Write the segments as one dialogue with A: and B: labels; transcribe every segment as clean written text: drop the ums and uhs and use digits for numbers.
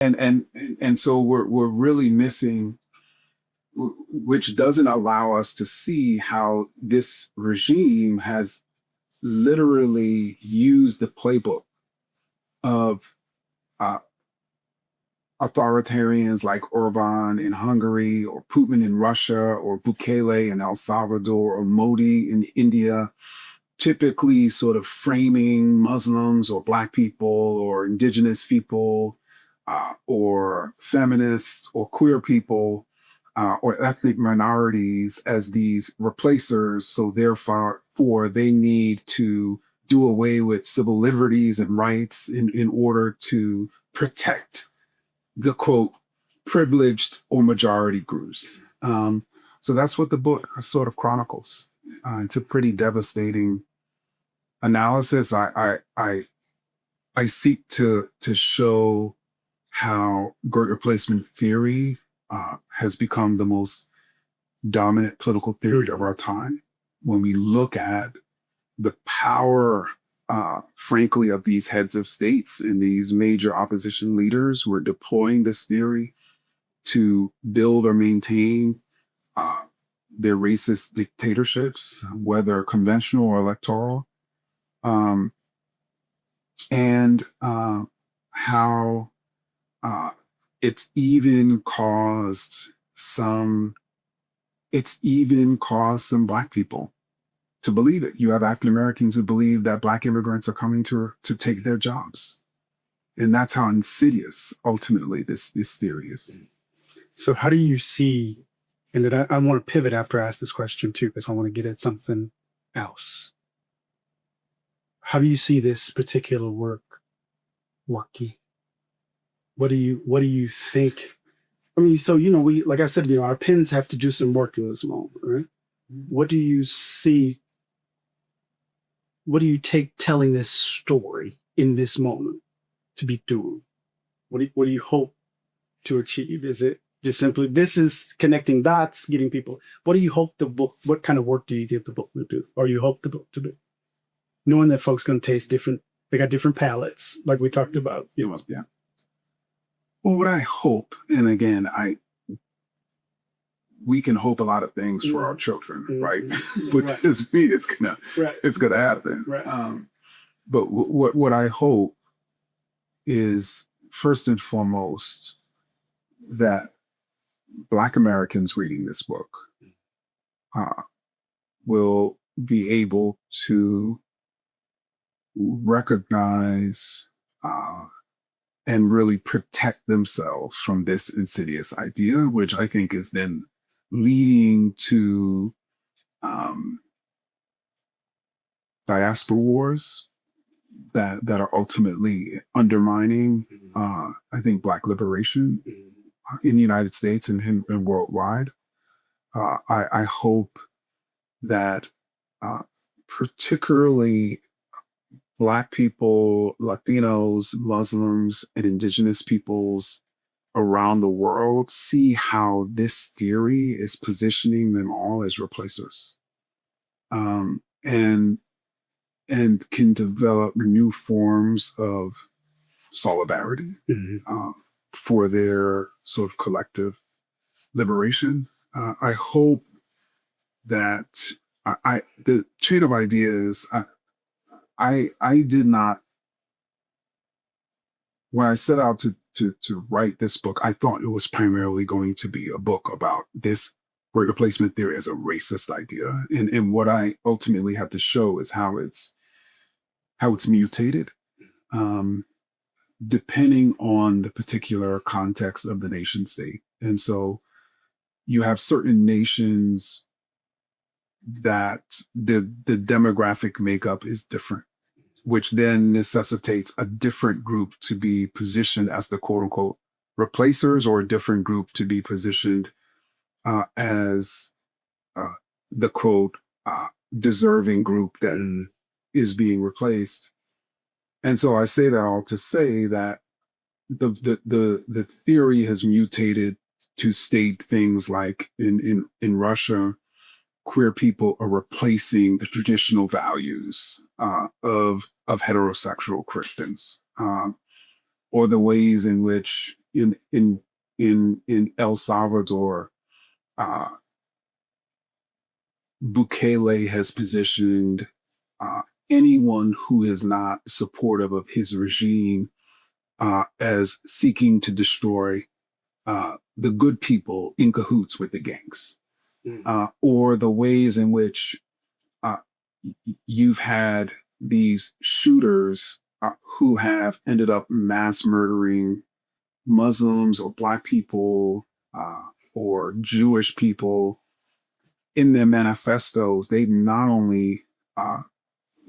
A: And so we're really missing, which doesn't allow us to see how this regime has literally used the playbook of uh, authoritarians like Orban in Hungary, or Putin in Russia, or Bukele in El Salvador, or Modi in India, typically sort of framing Muslims or Black people or indigenous people, or feminists or queer people, or ethnic minorities as these replacers. So therefore, they need to do away with civil liberties and rights in order to protect the quote privileged or majority groups. So that's what the book sort of chronicles. It's a pretty devastating analysis. I seek to show how great replacement theory has become the most dominant political theory of our time. When we look at the power, frankly, of these heads of states and these major opposition leaders who are deploying this theory to build or maintain their racist dictatorships, whether conventional or electoral, and how it's even caused some Black people to believe it. You have African Americans who believe that Black immigrants are coming to take their jobs, and that's how insidious ultimately this theory is.
B: So how do you see? And then I want to pivot after I ask this question too, because I want to get at something else. How do you see this particular work working? What do you think? I mean, so, we, like I said, our pens have to do some work in this moment, right? What do you see? What do you take telling this story in this moment to be doing? What do you hope to achieve? Is it just simply, this is connecting dots, getting people, what do you hope the book, what kind of work do you think the book will do? Or you hope the book to do? Knowing that folks going to taste different, they got different palates, like we talked about.
A: Yeah. Well, what I hope, and again, we can hope a lot of things for our children, right? But right. Doesn't mean it's gonna happen.
B: Right.
A: But what I hope is, first and foremost, that Black Americans reading this book will be able to recognize and really protect themselves from this insidious idea, which I think is then leading to diaspora wars that are ultimately undermining, I think, Black liberation in the United States and worldwide. I hope that particularly Black people, Latinos, Muslims, and indigenous peoples around the world see how this theory is positioning them all as replacers, and can develop new forms of solidarity for their sort of collective liberation. I hope that the chain of ideas, I did not, when I set out to write this book, I thought it was primarily going to be a book about this great replacement theory as a racist idea. And what I ultimately have to show is how it's mutated, depending on the particular context of the nation state. And so you have certain nations that the demographic makeup is different, which then necessitates a different group to be positioned as the quote unquote replacers, or a different group to be positioned as the quote deserving group that is being replaced. And so I say that all to say that the theory has mutated to state things like in Russia, queer people are replacing the traditional values of heterosexual Christians, or the ways in which in El Salvador, Bukele has positioned anyone who is not supportive of his regime as seeking to destroy the good people in cahoots with the gangs, or the ways in which you've had these shooters who have ended up mass murdering Muslims or Black people or Jewish people. In their manifestos, they not only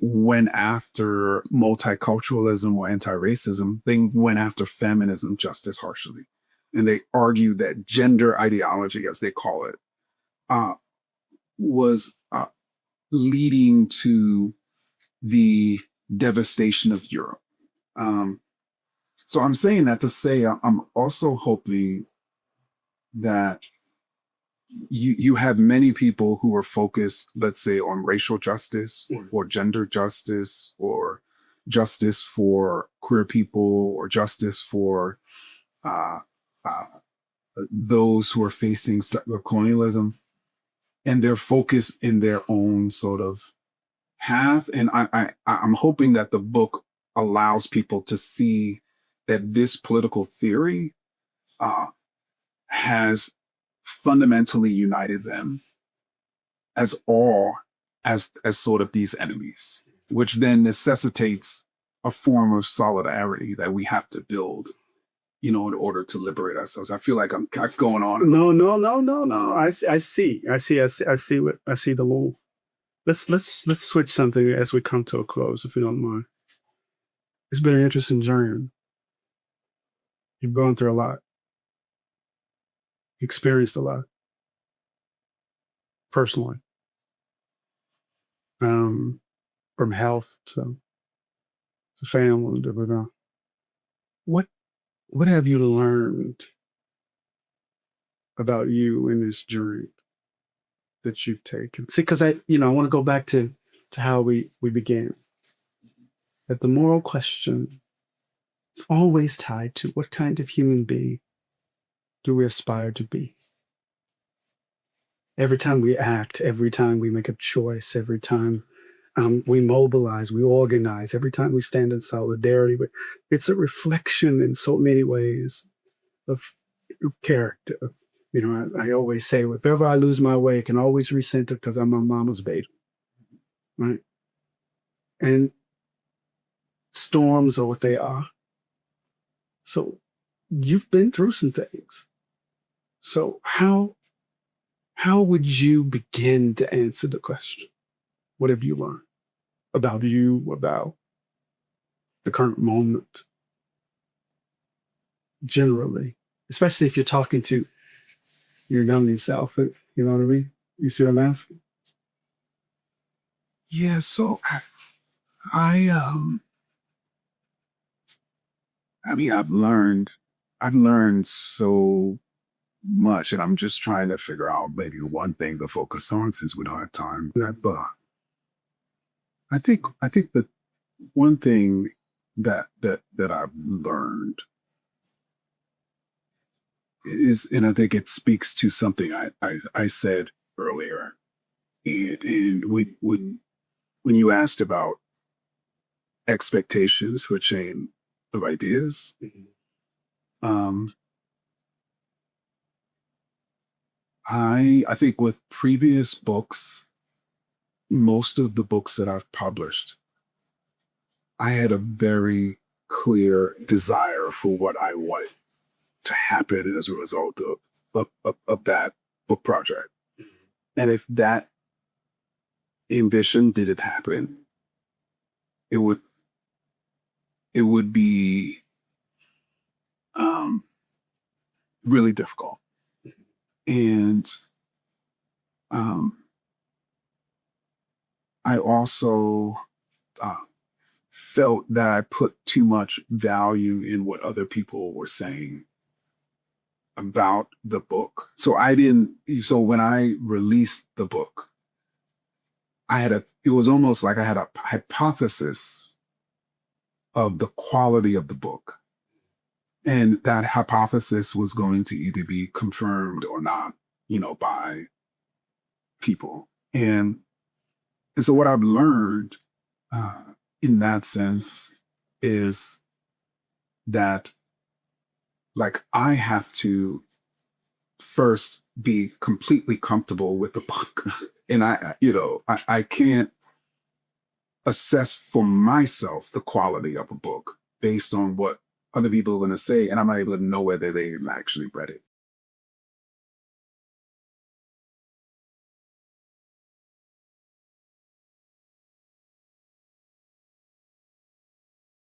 A: went after multiculturalism or anti-racism, they went after feminism just as harshly. And they argued that gender ideology, as they call it, was leading to the devastation of Europe. So I'm saying that to say I'm also hoping that you have many people who are focused, let's say, on racial justice or gender justice or justice for queer people or justice for those who are facing settler colonialism, and they're focused in their own sort of path. And I'm hoping that the book allows people to see that this political theory has fundamentally united them as sort of these enemies, which then necessitates a form of solidarity that we have to build, in order to liberate ourselves. I feel like I'm going on.
B: No. I see the law. Let's switch something as we come to a close, if you don't mind. It's been an interesting journey. You've gone through a lot. Experienced a lot. Personally. From health to family. What have you learned about you in this journey that you've taken? See, because I want to go back to how we began. That the moral question is always tied to what kind of human being do we aspire to be? Every time we act, every time we make a choice, every time we mobilize, we organize, every time we stand in solidarity, it's a reflection in so many ways of character. I always say, if ever I lose my way, I can always recenter because I'm my mama's baby, right? And storms are what they are. So you've been through some things. So how would you begin to answer the question? What have you learned about you, about the current moment, generally, especially if you're talking to your younger self? You know what I mean? You see what I'm asking?
A: Yeah. So I've learned so much, and I'm just trying to figure out maybe one thing to focus on since we don't have time. But I think the one thing that I've learned is, and I think it speaks to something I said earlier, and when you asked about expectations for chain of ideas, I think with previous books, most of the books that I've published, I had a very clear desire for what I wanted to happen as a result of that book project. And if that ambition didn't happen, it would be really difficult. And I also felt that I put too much value in what other people were saying about the book. So when I released the book, it was almost like I had a hypothesis of the quality of the book. And that hypothesis was going to either be confirmed or not, by people. And so what I've learned in that sense is that, like, I have to first be completely comfortable with the book. And I can't assess for myself the quality of a book based on what other people are going to say. And I'm not able to know whether they've actually read it.